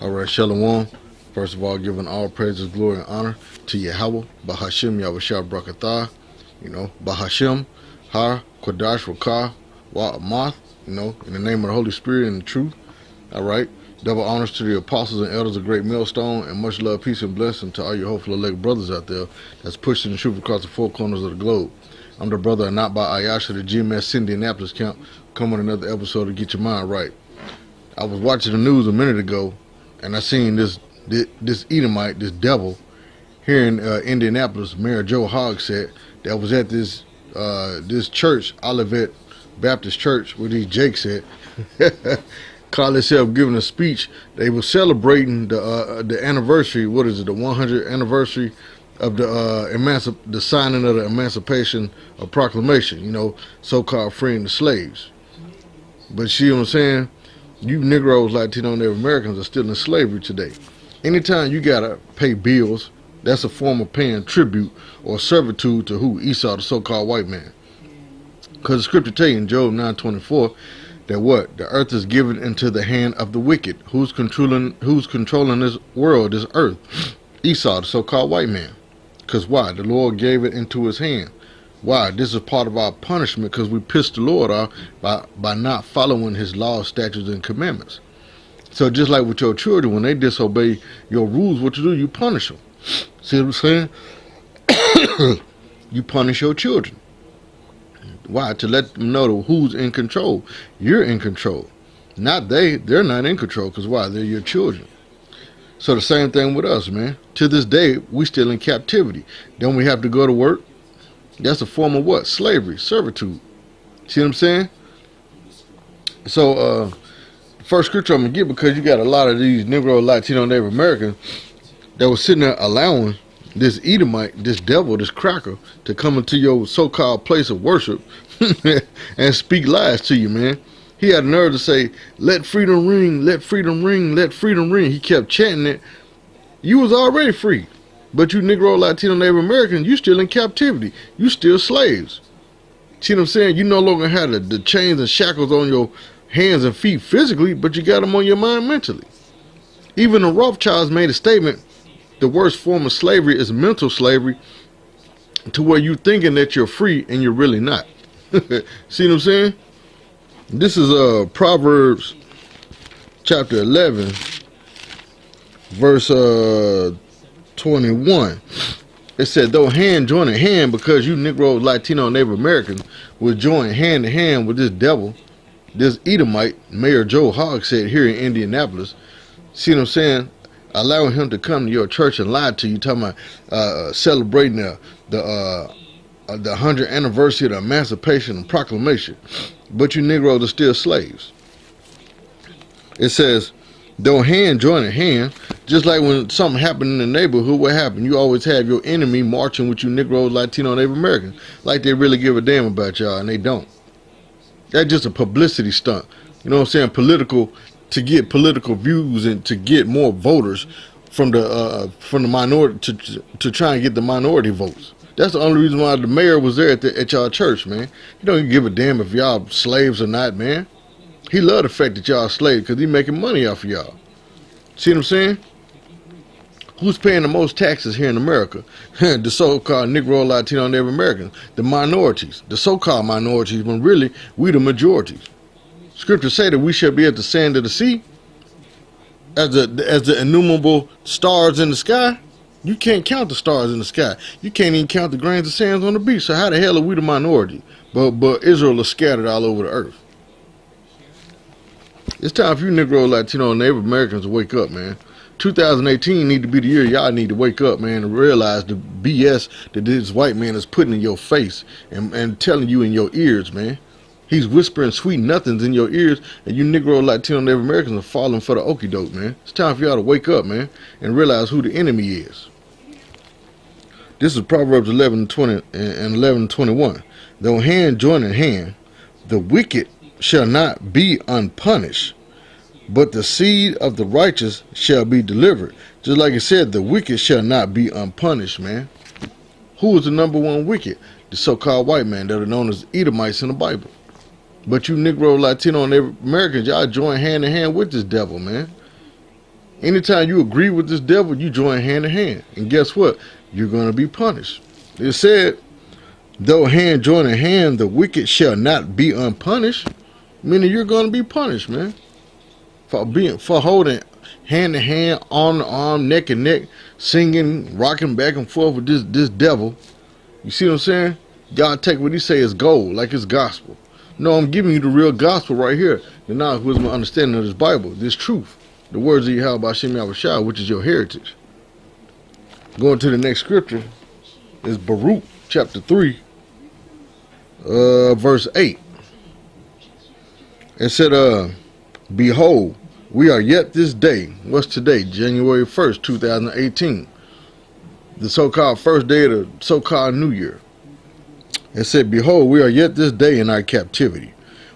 All right, Shalom. First of all, giving all praises, glory, and honor to Yahawah, Bahashim, Yahawashi, Brakatah, Bahashim, Ha, Kodash, Rakah, Wa, Amath, in the name of the Holy Spirit and the truth. All right. Double honors to the apostles and elders of Great Millstone, and much love, peace, and blessing to all your hopeful elect brothers out there that's pushing the truth across the four corners of the globe. I'm the brother not by Ayasha, the GMS Indianapolis camp. Come on another episode to get your mind right. I was watching the news a minute ago, and I seen this Edomite, this devil, here in Indianapolis. Mayor Joe Hogg said that was at this church, Olivet Baptist Church, where these Jake said. Called himself giving a speech. They were celebrating the anniversary. What is it? The 100th anniversary of the signing of the Emancipation Proclamation. So-called freeing the slaves. But see what I'm saying? You Negroes, Latino, and Native Americans are still in slavery today. Anytime you gotta pay bills, that's a form of paying tribute or servitude to who? Esau, the so-called white man. Because the scripture tell you in Job 9:24 that what? The earth is given into the hand of the wicked. Who's controlling this world, this earth? Esau, the so-called white man. Because why? The Lord gave it into his hand. Why? This is part of our punishment because we pissed the Lord off by not following his laws, statutes, and commandments. So just like with your children, when they disobey your rules, what you do? You punish them. See what I'm saying? You punish your children. Why? To let them know who's in control. You're in control. Not they. They're not in control because why? They're your children. So the same thing with us, man. To this day, we still in captivity. Don't we have to go to work? That's a form of what? Slavery, servitude. See what I'm saying? So, first scripture I'm going to get, because you got a lot of these Negro, Latino, Native Americans that was sitting there allowing this Edomite, this devil, this cracker, to come into your so-called place of worship and speak lies to you, man. He had the nerve to say, let freedom ring, let freedom ring, let freedom ring. He kept chanting it. You was already free. But you Negro, Latino, Native Americans, you still in captivity. You still slaves. See what I'm saying? You no longer have the chains and shackles on your hands and feet physically, but you got them on your mind mentally. Even the Rothschilds made a statement. The worst form of slavery is mental slavery, to where you thinking that you're free and you're really not. See what I'm saying? This is Proverbs chapter 11, verse 21. It said, though hand join in hand, because you Negro, Latino, Native Americans will join hand in hand with this devil, this Edomite, Mayor Joe Hogg said here in Indianapolis. See what I'm saying? Allowing him to come to your church and lie to you, talking about celebrating the 100th anniversary of the Emancipation and Proclamation. But you Negroes are still slaves. It says, though hand join in hand, just like when something happened in the neighborhood, what happened? You always have your enemy marching with you Negroes, Latino, Native Americans, like they really give a damn about y'all, and they don't. That's just a publicity stunt. You know what I'm saying? Political, to get political views and to get more voters from the minority, to try and get the minority votes. That's the only reason why the mayor was there at y'all church, man. He don't give a damn if y'all slaves or not, man. He love the fact that y'all slaves because he making money off of y'all. See what I'm saying? Who's paying the most taxes here in America? The so-called Negro, Latino, Native Americans. The minorities. The so-called minorities, when really we the majorities. Scriptures say that we shall be at the sand of the sea, as the innumerable stars in the sky. You can't count the stars in the sky. You can't even count the grains of sand on the beach. So how the hell are we the minority? But Israel is scattered all over the earth. It's time for you Negro, Latino, and Native Americans to wake up, man. 2018 need to be the year y'all need to wake up, man, and realize the BS that this white man is putting in your face and telling you in your ears, man. He's whispering sweet nothings in your ears, and you Negro, Latino, Native Americans are falling for the okie doke, man. It's time for y'all to wake up, man, and realize who the enemy is. This is Proverbs 11:20 and 11:21. Though hand join in hand, the wicked shall not be unpunished, but the seed of the righteous shall be delivered. Just like it said, the wicked shall not be unpunished, man. Who is the number one wicked? The so-called white man that are known as Edomites in the Bible. But you Negro, Latino, and Native Americans, y'all join hand in hand with this devil, man. Anytime you agree with this devil, you join hand in hand. And guess what? You're going to be punished. It said, though hand join in hand, the wicked shall not be unpunished. Meaning you're going to be punished, man. For holding hand in hand, arm to arm, neck and neck, singing, rocking back and forth with this devil. You see what I'm saying? God take what he say is gold, like it's gospel. No, I'm giving you the real gospel right here. The knowledge, wisdom, understanding of this Bible, this truth. The words of YAHAWASHI, which is your heritage. Going to the next scripture is Baruch chapter 3, verse 8. It said, behold, we are yet this day. What's today? January 1st, 2018. The so-called first day of the so-called New Year. It said, behold, we are yet this day in our captivity,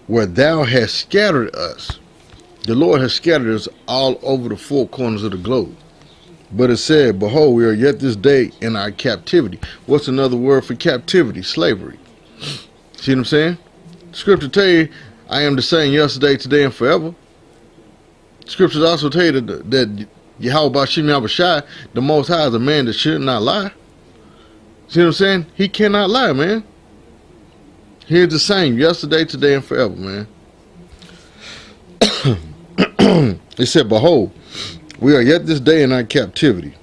where thou hast scattered us. The Lord has scattered us all over the four corners of the globe. But it said, behold, we are yet this day in our captivity. What's another word for captivity? Slavery. See what I'm saying? Scripture tell you, I am the same yesterday, today, and forever. Scriptures also tell you that YAHAWASHI, the Most High, is a man that should not lie. See what I'm saying? He cannot lie, man. He is the same yesterday, today, and forever, man. It said, behold, we are yet this day in our captivity,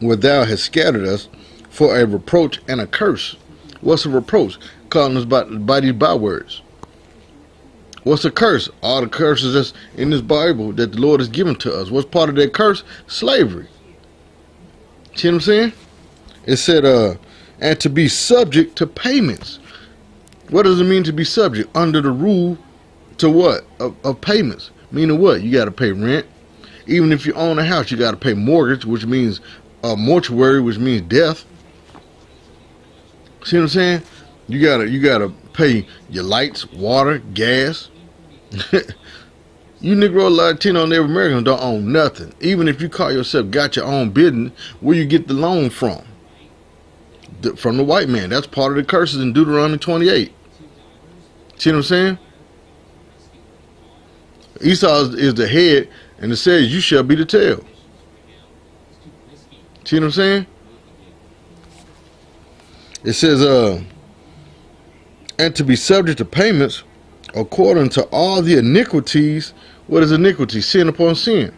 where thou hast scattered us for a reproach and a curse. What's a reproach? Calling us by these bywords. What's a curse? All the curses that's in this Bible that the Lord has given to us. What's part of that curse? Slavery. See what I'm saying? It said, and to be subject to payments. What does it mean to be subject? Under the rule to what? Of payments. Meaning what? You got to pay rent. Even if you own a house, you got to pay mortgage, which means mortuary, which means death. See what I'm saying? You gotta pay your lights, water, gas. You Negro, Latino, and Native Americans don't own nothing. Even if you call yourself got your own business, where you get the loan from? From the white man. That's part of the curses in Deuteronomy 28. See what I'm saying? Esau is the head, and it says you shall be the tail. See what I'm saying? It says, and to be subject to payments according to all the iniquities. What is iniquity? Sin upon sin.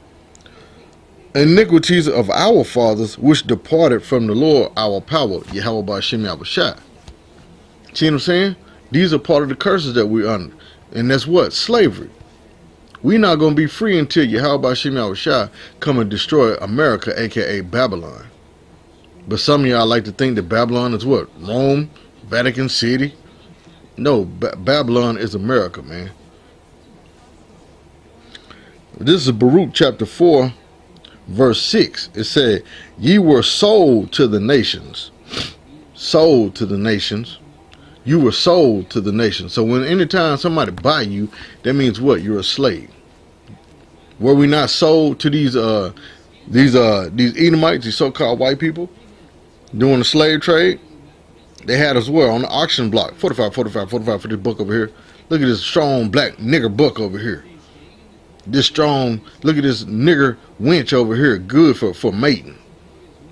Iniquities of our fathers, which departed from the Lord our power, YAHAWASHI. See what I'm saying? These are part of the curses that we're under. And that's what? Slavery. We're not going to be free until YAHAWASHI come and destroy America, aka Babylon. But some of y'all like to think that Babylon is what? Rome, Vatican City. No, Babylon is America, man. This is Baruch chapter 4, verse 6. It said, ye were sold to the nations. Sold to the nations. You were sold to the nations. So when anytime somebody buy you, that means what? You're a slave. Were we not sold to these Edomites, these so-called white people, doing the slave trade? They had us where? On the auction block. 45 for this buck over here. Look at this strong black nigger buck over here. This strong, look at this nigger winch over here. Good for mating.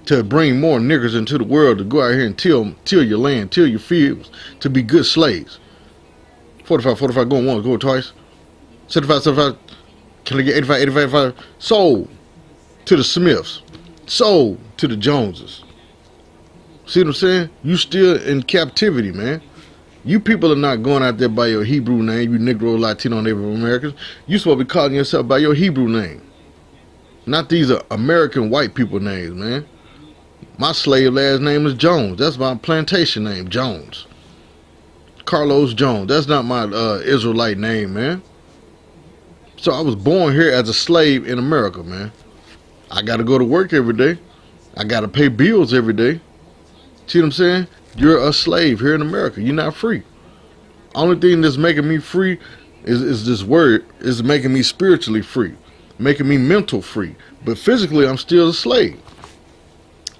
To bring more niggers into the world to go out here and till your land, till your fields, to be good slaves. 45, going once, going twice. 75, can I get 85? Sold to the Smiths. Sold to the Joneses. See what I'm saying? You still in captivity, man. You people are not going out there by your Hebrew name, you Negro, Latino, Native Americans. You supposed to be calling yourself by your Hebrew name. Not these American white people names, man. My slave last name is Jones. That's my plantation name, Jones. Carlos Jones. That's not my Israelite name, man. So I was born here as a slave in America, man. I got to go to work every day. I got to pay bills every day. See what I'm saying? You're a slave here in America. You're not free. Only thing that's making me free is this word. Is making me spiritually free. Making me mental free. But physically, I'm still a slave.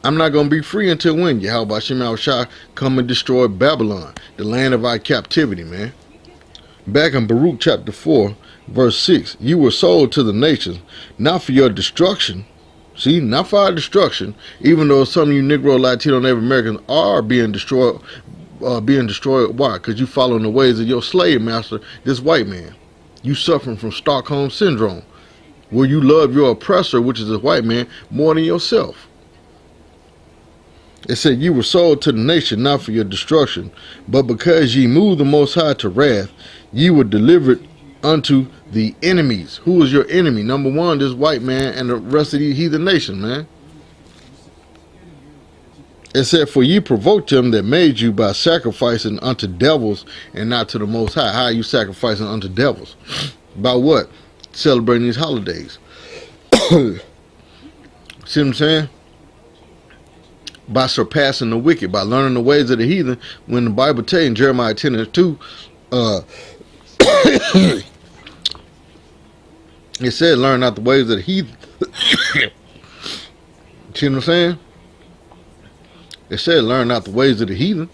I'm not going to be free until when? YAHAWASHI come and destroy Babylon, the land of our captivity, man. Back in Baruch chapter 4, Verse 6, you were sold to the nations, not for your destruction. See, not for our destruction, even though some of you Negro, Latino, Native Americans are being destroyed. Why? Because you following the ways of your slave master, this white man. You suffering from Stockholm Syndrome, where you love your oppressor, which is a white man, more than yourself. It said, you were sold to the nation, not for your destruction, but because ye moved the Most High to wrath, ye were delivered unto the enemies. Who is your enemy? Number one, this white man and the rest of the heathen nation, man. It said, for ye provoked him that made you by sacrificing unto devils and not to the Most High. How are you sacrificing unto devils? By what? Celebrating these holidays. See what I'm saying? By surpassing the wicked, by learning the ways of the heathen. When the Bible tells you in Jeremiah 10:2, it said, learn not the ways of the heathen. See what I'm saying? It said, learn not the ways of the heathen.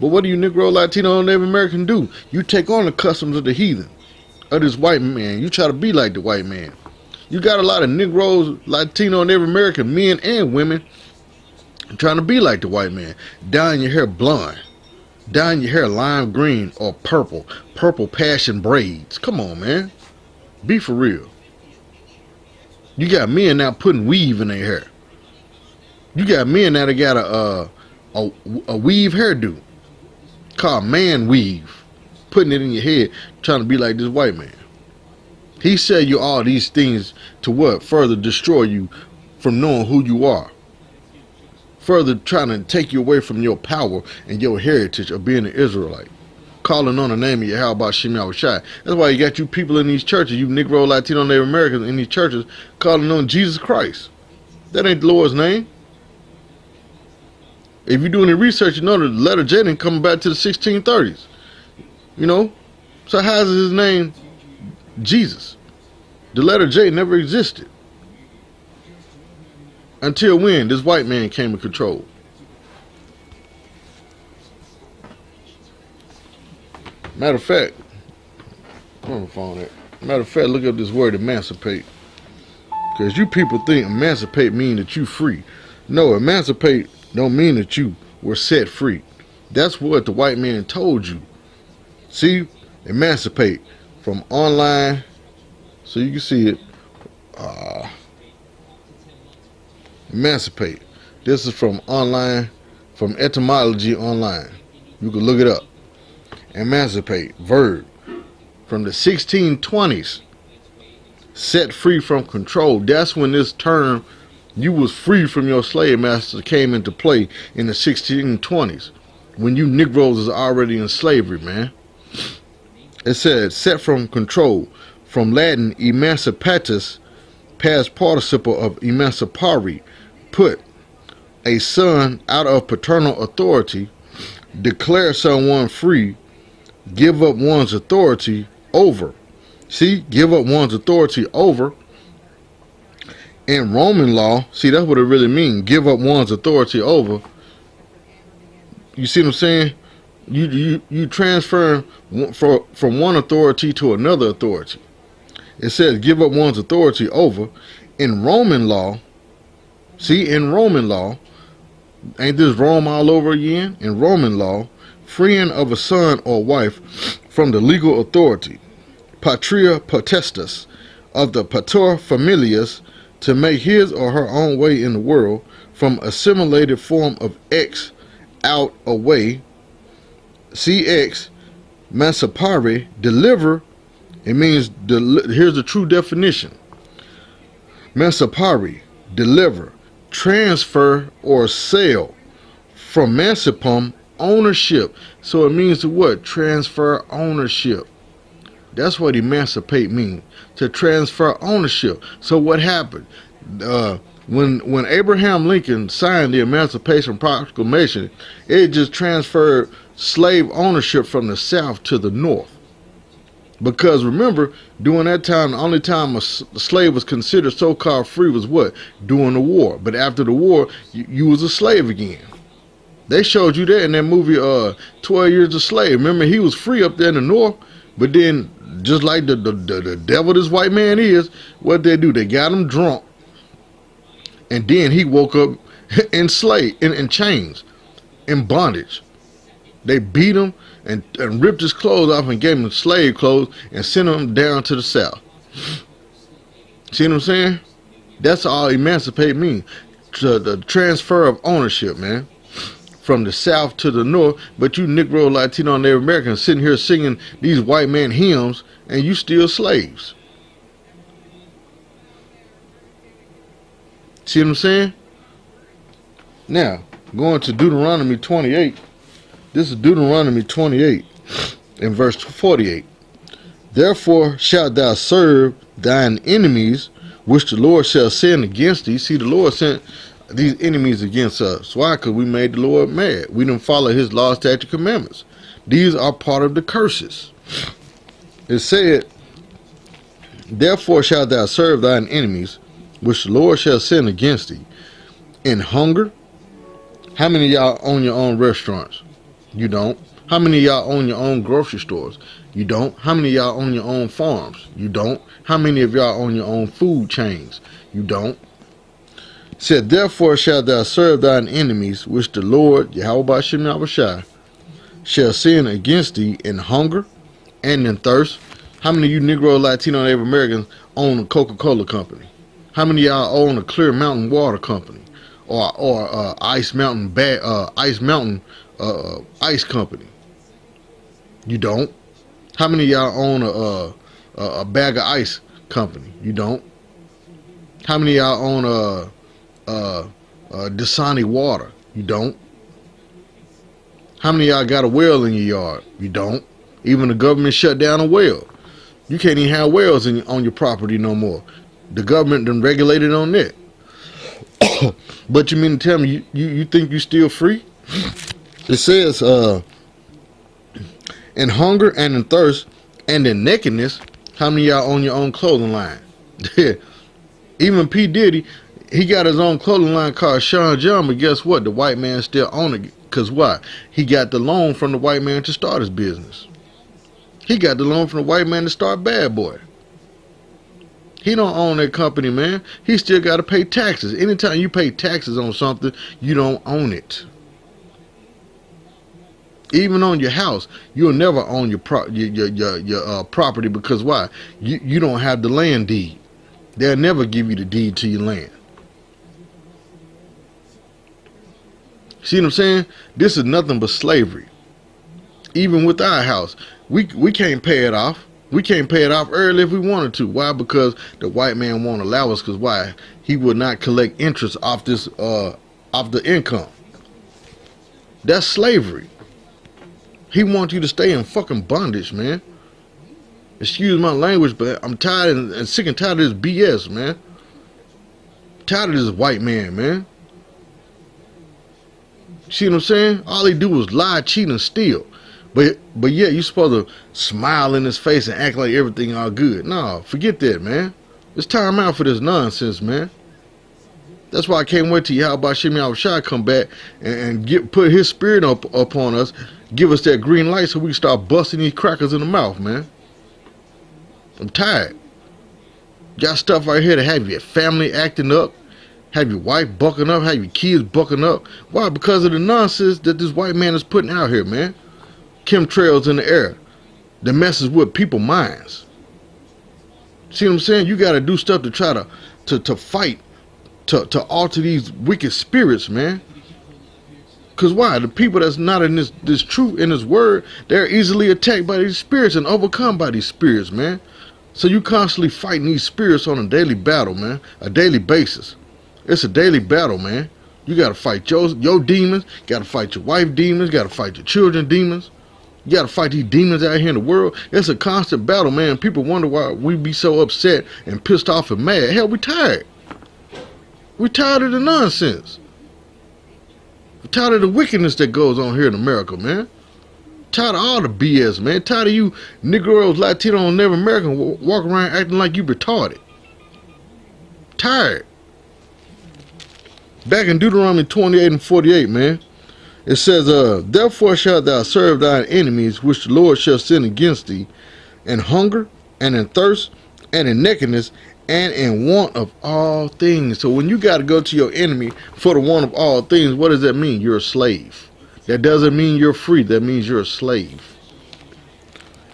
But what do you Negro, Latino, and Native American do? You take on the customs of the heathen, of this white man. You try to be like the white man. You got a lot of Negroes, Latino, and Native American men and women trying to be like the white man. Dyeing your hair blonde. Dyeing your hair lime green or purple. Purple passion braids. Come on, man. Be for real. You got men now putting weave in their hair. You got men now that got a weave hairdo called man weave, putting it in your head, trying to be like this white man. He said you all these things to what? Further destroy you from knowing who you are. Further trying to take you away from your power and your heritage of being an Israelite. Calling on the name of YAHAWASHI. That's why you got you people in these churches, you Negro, Latino, Native Americans in these churches, calling on Jesus Christ. That ain't the Lord's name. If you're doing the research, you know the letter J didn't come back to the 1630s. You know? So how is his name Jesus? The letter J never existed. Until when? This white man came in control. Matter of fact, where on the phone at? Matter of fact, look up this word emancipate. Because you people think emancipate mean that you free. No, emancipate don't mean that you were set free. That's what the white man told you. See, emancipate from online, so you can see it. Emancipate. This is from online, from etymology online. You can look it up. Emancipate, verb, from the 1620s. Set free from control. That's when this term, you was free from your slave master, came into play in the 1620s. When you Negroes is already in slavery, man. It said, set from control. From Latin, emancipatus, past participle of emancipare, put a son out of paternal authority, declare someone free, give up one's authority over. See, give up one's authority over. In Roman law, see, that's what it really means. Give up one's authority over. You see what I'm saying? You transfer from one authority to another authority. It says give up one's authority over. In Roman law, see, in Roman law, ain't this Rome all over again? In Roman law, freeing of a son or wife from the legal authority, patria potestas, of the pater familias, to make his or her own way in the world, from assimilated form of X, out, away, CX, emancipare, deliver. It means, here's the true definition. Emancipare, deliver, transfer or sell. From emancipum, ownership. So it means to what? Transfer ownership. That's what emancipate means. To transfer ownership. So what happened? When Abraham Lincoln signed the Emancipation Proclamation, it just transferred slave ownership from the South to the North. Because remember, during that time, the only time a slave was considered so-called free was what? During the war. But after the war, you was a slave again. They showed you that in that movie, 12 Years a Slave. Remember, he was free up there in the North, but then just like the devil this white man is, what they do, they got him drunk, and then he woke up enslaved, in chains, in bondage. They beat him and ripped his clothes off and gave him slave clothes and sent him down to the south. See what I'm saying? That's all emancipate means. The transfer of ownership, man. From the south to the north, but you Negro, Latino, and Native Americans sitting here singing these white man hymns, and you still slaves. See what I'm saying? Now, going to Deuteronomy 28. This is Deuteronomy 28 in verse 48. Therefore shalt thou serve thine enemies, which the Lord shall send against thee. See, the Lord sent these enemies against us. Why? Because we made the Lord mad. We didn't follow his law, statute, commandments. These are part of the curses. It said, therefore shalt thou serve thine enemies, which the Lord shall send against thee, in hunger. How many of y'all own your own restaurants? You don't. How many of y'all own your own grocery stores? You don't. How many of y'all own your own farms? You don't. How many of y'all own your own food chains? You don't. Said, therefore shalt thou serve thine enemies, which the Lord, YAHAWASHI, shall send against thee in hunger and in thirst. How many of you Negro, Latino, and Native Americans own a Coca-Cola company? How many of y'all own a Clear Mountain Water company, or Ice Mountain Ice Company? You don't. How many of y'all own a Bag of Ice company? You don't. How many of y'all own Dasani water? You don't. How many of y'all got a well in your yard? You don't. Even the government shut down a well. You can't even have wells on your property no more. The government done regulated on that. But you mean to tell me you think you still free? It says in hunger and in thirst and in nakedness. How many of y'all own your own clothing line? Even P. Diddy, he got his own clothing line called Sean John, but guess what? The white man still own it. Because why? He got the loan from the white man to start his business. He got the loan from the white man to start Bad Boy. He don't own that company, man. He still got to pay taxes. Anytime you pay taxes on something, you don't own it. Even on your house, you'll never own your property, because why? You don't have the land deed. They'll never give you the deed to your land. See what I'm saying? This is nothing but slavery. Even with our house, we can't pay it off. We can't pay it off early if we wanted to. Why? Because the white man won't allow us. Because why? He would not collect interest off this off the income. That's slavery. He wants you to stay in fucking bondage, man. Excuse my language, but I'm tired and sick and tired of this BS, man. Tired of this white man, man. See what I'm saying? All he do is lie, cheat, and steal. But yeah, you supposed to smile in his face and act like everything all good. No, forget that, man. It's time out for this nonsense, man. That's why I can't wait till YAHAWASHI come back and put his spirit upon us, give us that green light so we can start busting these crackers in the mouth, man. I'm tired. Got stuff right here to have your family acting up, have your wife bucking up, have your kids bucking up. Why? Because of the nonsense that this white man is putting out here, man. Chemtrails in the air that messes with people's minds. See what I'm saying? You got to do stuff to try to fight, to alter these wicked spirits, man. Because why? The people that's not in this truth, in this word, they're easily attacked by these spirits and overcome by these spirits, man. So you constantly fighting these spirits on a daily battle, man. A daily basis. It's a daily battle, man. You got to fight your demons. You got to fight your wife demons. You got to fight your children demons. You got to fight these demons out here in the world. It's a constant battle, man. People wonder why we be so upset and pissed off and mad. Hell, we tired. We tired of the nonsense. We're tired of the wickedness that goes on here in America, man. Tired of all the BS, man. Tired of you Negroes, Latino, and Native American walking around acting like you retarded. Tired. Back in Deuteronomy 28 and 48, man. It says, therefore shalt thou serve thine enemies, which the Lord shall send against thee, in hunger, and in thirst, and in nakedness, and in want of all things. So when you got to go to your enemy for the want of all things, what does that mean? You're a slave. That doesn't mean you're free. That means you're a slave.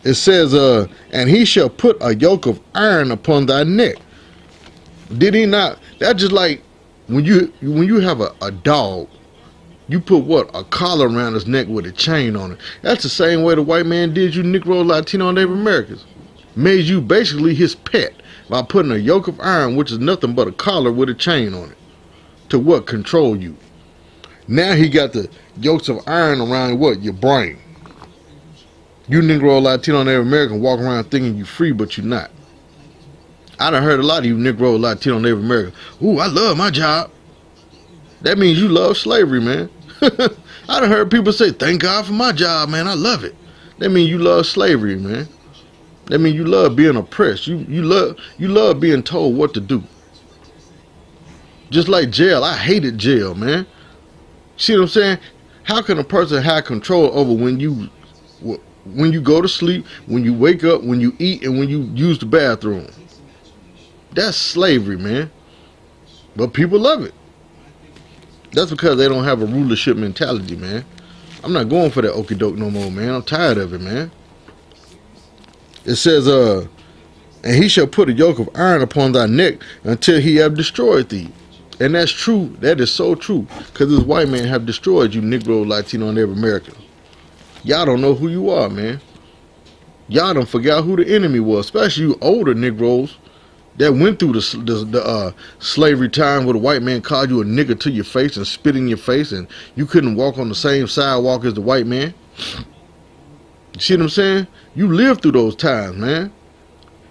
It says, and he shall put a yoke of iron upon thy neck. Did he not? That's just like when you have a dog, you put what? A collar around his neck with a chain on it. That's the same way the white man did you Negro, Latino, and Native Americans. Made you basically his pet by putting a yoke of iron, which is nothing but a collar with a chain on it, to what? Control you. Now he got the yokes of iron around what? Your brain. You Negro, Latino, and Native American walk around thinking you free, but you're not. I done heard a lot of you Negro, Latino, Native American. Ooh, I love my job. That means you love slavery, man. I done heard people say, thank God for my job, man. I love it. That means you love slavery, man. That means you love being oppressed. You love being told what to do. Just like jail. I hated jail, man. See what I'm saying? How can a person have control over when you go to sleep, when you wake up, when you eat, and when you use the bathroom? That's slavery, man. But people love it. That's because they don't have a rulership mentality, man. I'm not going for that okie doke no more, man. I'm tired of it, man. It says, and he shall put a yoke of iron upon thy neck until he have destroyed thee. And that's true. That is so true. Because this white man have destroyed you, Negro, Latino, and Native American. Y'all don't know who you are, man. Y'all done forgot who the enemy was. Especially you older Negroes that went through the slavery time where the white man called you a nigger to your face and spit in your face and you couldn't walk on the same sidewalk as the white man. You see what I'm saying? You lived through those times, man.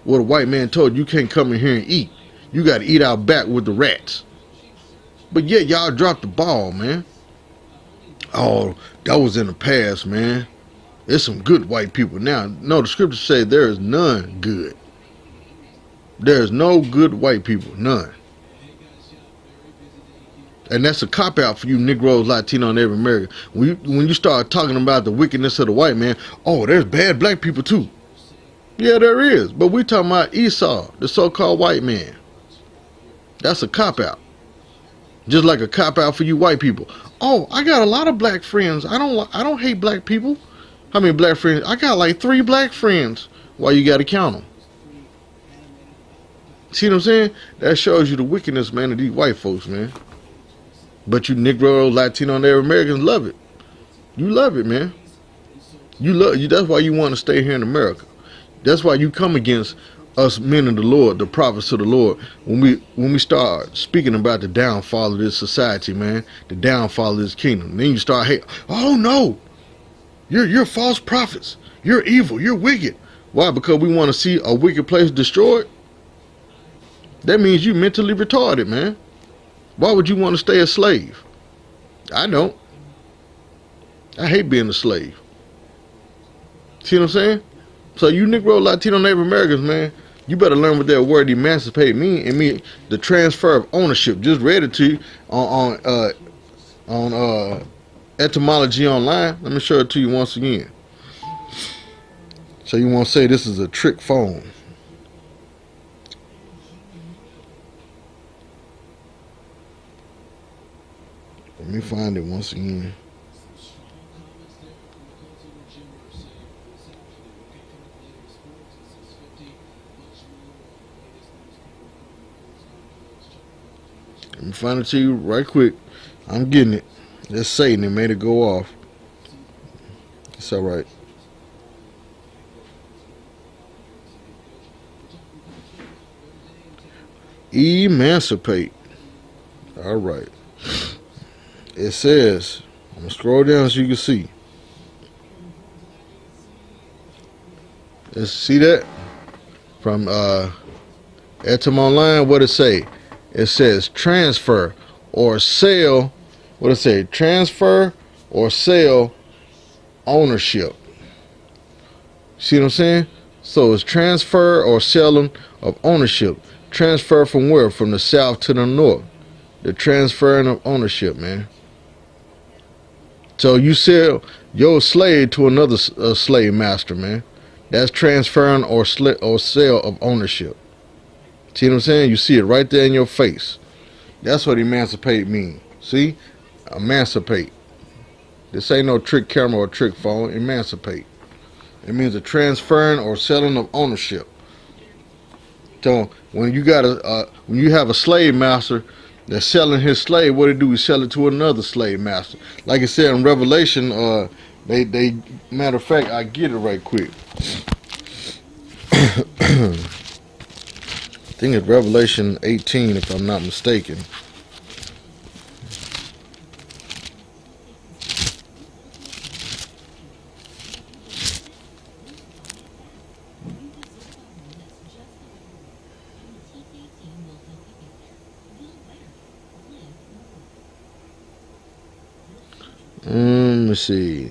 Where the white man told you can't come in here and eat. You got to eat out back with the rats. But yet y'all dropped the ball, man. Oh, that was in the past, man. There's some good white people now. No, the scriptures say there is none good. There's no good white people, none. And that's a cop-out for you Negroes, Latino, and Native American. When you start talking about the wickedness of the white man, oh, there's bad black people too. Yeah, there is. But we talking about Esau, the so-called white man. That's a cop-out. Just like a cop-out for you white people. Oh, I got a lot of black friends. I don't hate black people. How many black friends? I got like 3 black friends. Why you got to count them? See what I'm saying? That shows you the wickedness, man, of these white folks, man. But you Negro, Latino, and Native Americans love it. You love it, man. That's why you want to stay here in America. That's why you come against us men of the Lord, the prophets of the Lord, when we start speaking about the downfall of this society, man, the downfall of this kingdom. Then you start hating. Oh no, you're false prophets. You're evil. You're wicked. Why? Because we want to see a wicked place destroyed. That means you mentally retarded, man. Why would you want to stay a slave? I don't. I hate being a slave. See what I'm saying? So you Negro, Latino, Native Americans, man, you better learn what that word emancipate mean. It mean the transfer of ownership. Just read it to you on etymology online. Let me show it to you once again. So you won't say this is a trick phone. Let me find it once again. Let me find it to you right quick. I'm getting it. It's Satan. It made it go off. It's alright. Emancipate. Alright. It says, I'm going to scroll down so you can see. Let's see that? From Etam Online, what it say? It says transfer or sale. What it say? Transfer or sale ownership. See what I'm saying? So it's transfer or selling of ownership. Transfer from where? From the south to the north. The transferring of ownership, man. So you sell your slave to another slave master, man. That's transferring or sale of ownership. See what I'm saying? You see it right there in your face. That's what emancipate means. See? Emancipate. This ain't no trick camera or trick phone. Emancipate. It means a transferring or selling of ownership. So when you have a slave master that's selling his slave, what do? He sell it to another slave master. Like it said in Revelation, they matter of fact, I get it right quick. I think it's Revelation 18, if I'm not mistaken. Let me see.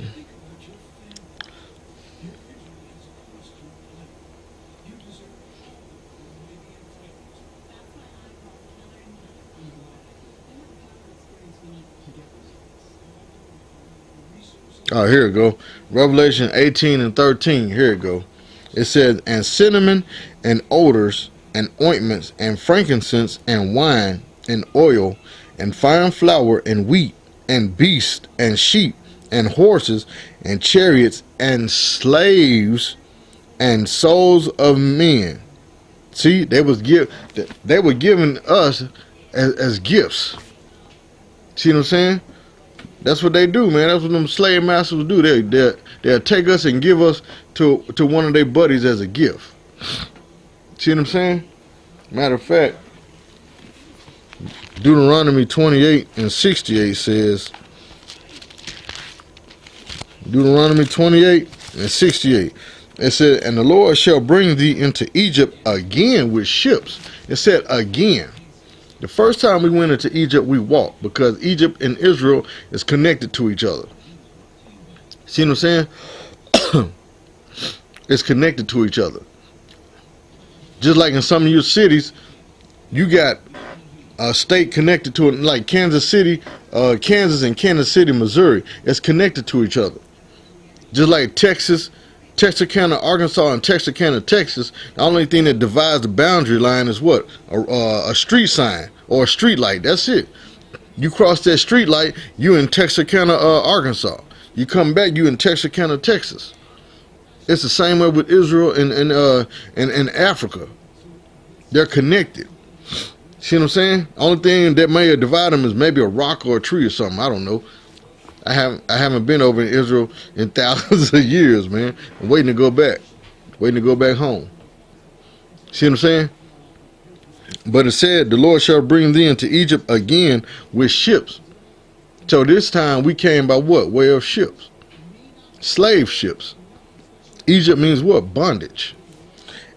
Oh, here we go. Revelation 18 and 13. Here we go. It says, and cinnamon and odors and ointments and frankincense and wine and oil and fine flour and wheat and beasts and sheep and horses and chariots and slaves and souls of men. See, they were giving us as gifts. See what I'm saying? That's what they do, man. That's what them slave masters do. They'll take us and give us to one of their buddies as a gift. See what I'm saying? Matter of fact, Deuteronomy 28 and 68 says, Deuteronomy 28 and 68, it said, and the Lord shall bring thee into Egypt again with ships. It said again. The first time we went into Egypt, we walked, because Egypt and Israel is connected to each other. See what I'm saying? It's connected to each other. Just like in some of your cities, you got a state connected to it, like Kansas City, Kansas and Kansas City, Missouri. It's connected to each other. Just like Texas, Texarkana, Arkansas, and Texarkana, Texas, the only thing that divides the boundary line is what? A street sign or a street light. That's it. You cross that street light, you in Texarkana, Arkansas. You come back, you in Texarkana, Texas. It's the same way with Israel and Africa. They're connected. See what I'm saying? Only thing that may divide them is maybe a rock or a tree or something. I don't know. I haven't been over in Israel in thousands of years, man. I'm waiting to go back. Waiting to go back home. See what I'm saying? But it said, the Lord shall bring thee into Egypt again with ships. So this time we came by what? Way of ships. Slave ships. Egypt means what? Bondage.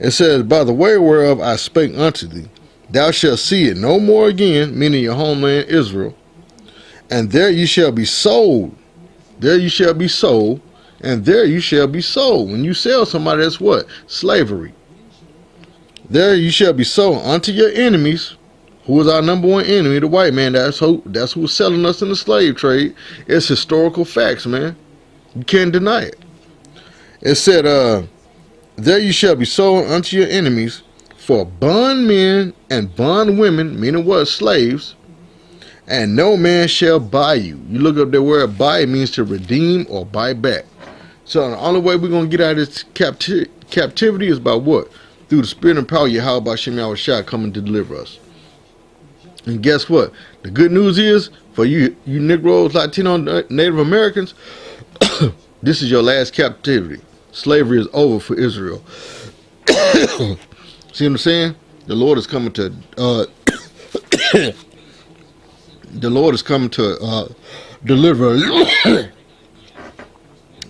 It says, by the way whereof I spake unto thee, thou shalt see it no more again, meaning your homeland Israel. And there you shall be sold. There you shall be sold. And there you shall be sold. When you sell somebody, that's what? Slavery. There you shall be sold unto your enemies. Who is our number one enemy? The white man. That's who's selling us in the slave trade. It's historical facts, man. You can't deny it. It said, there you shall be sold unto your enemies for bondmen and bondwomen, meaning what? Slaves. And no man shall buy you. You look up the word buy, it means to redeem or buy back. So the only way we're going to get out of this captivity is by what? Through the spirit and power of YAHAWASHI coming to deliver us. And guess what? The good news is, for you Negroes, Latino, Native Americans, this is your last captivity. Slavery is over for Israel. See what I'm saying? The Lord is coming to the Lord is coming to deliver.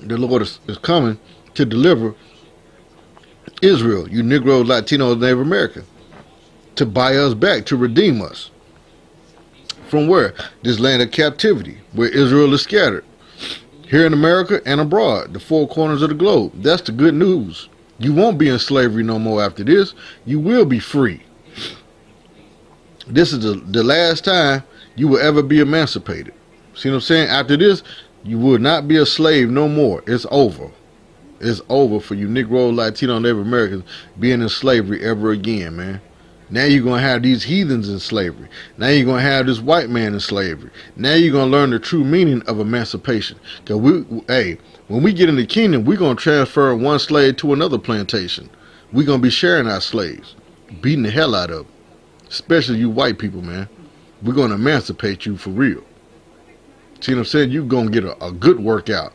The Lord is coming to deliver Israel, you Negroes, Latinos, Native American, to buy us back, to redeem us. From where? This land of captivity, where Israel is scattered. Here in America and abroad, the four corners of the globe. That's the good news. You won't be in slavery no more after this. You will be free. This is the last time you will ever be emancipated. See what I'm saying? After this, you will not be a slave no more. It's over. It's over for you Negro, Latino, Native Americans being in slavery ever again, man. Now you're going to have these heathens in slavery. Now you're going to have this white man in slavery. Now you're going to learn the true meaning of emancipation. Because when we get in the kingdom, we're going to transfer one slave to another plantation. We're going to be sharing our slaves, beating the hell out of them. Especially you white people, man. We're going to emancipate you for real. See what I'm saying? You're going to get a good workout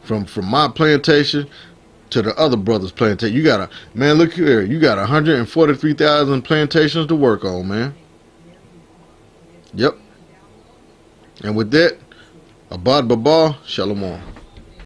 from my plantation to the other brothers' plantation. You got man, look here. You got 143,000 plantations to work on, man. Yep. And with that, Abad Baba, Shalom.